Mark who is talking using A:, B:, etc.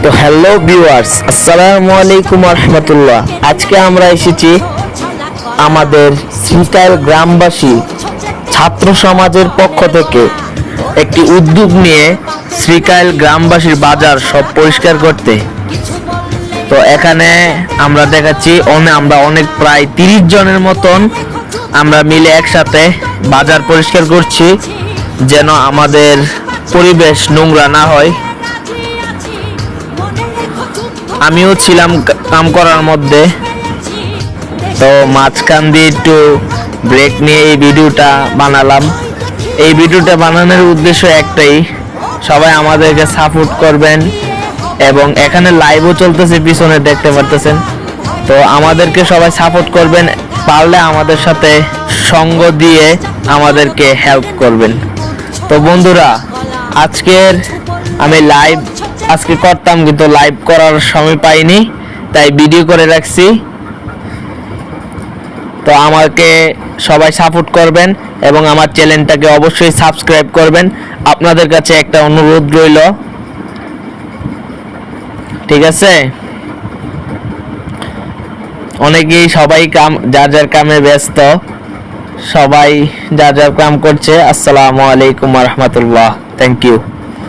A: তো hello viewers, আসসালামু আলাইকুম রহমতুল্লাহ। আজকে আমরা এসেছি আমাদের শ্রীকাইল গ্রামবাসী ছাত্র সমাজের পক্ষ থেকে একটি উদ্যোগ নিয়ে শ্রীকাইল গ্রামবাসীর বাজার সব পরিষ্কার করতে। তো এখানে আমরা দেখাচ্ছি আমরা অনেক প্রায় 30 জনের মতন আমরা মিলে একসাথে বাজার পরিষ্কার করছি, যেন আমাদের পরিবেশ নোংরা না হয়। আমিও ছিলাম কাম করার মধ্যে, তো মাঝখান দিয়ে একটু ব্রেক নিয়ে এই ভিডিওটা বানালাম। এই ভিডিওটা বানানোর উদ্দেশ্য একটাই, সবাই আমাদেরকে সাপোর্ট করবেন এবং এখানে লাইভও চলতেছে, পিছনে দেখতে পারতেছেন। তো আমাদেরকে সবাই সাপোর্ট করবেন, পারলে আমাদের সাথে সঙ্গ দিয়ে আমাদেরকে হেল্প করবেন। তো বন্ধুরা, আজকের আমি লাইভ করতাম, কিন্তু লাইভ করার সময় পাইনি, তাই ভিডিও করে রাখছি। তো আমাকে সবাই সাপোর্ট করবেন এবং আমার চ্যানেলটাকে অবশ্যই সাবস্ক্রাইব করবেন। আপনাদের কাছে একটা অনুরোধ রইল, ঠিক আছে? অনেকেই সবাই যার যার কামে ব্যস্ত, সবাই যার যার কাম করছে। আসসালামু আলাইকুম রহমতুল্লাহ। Thank you.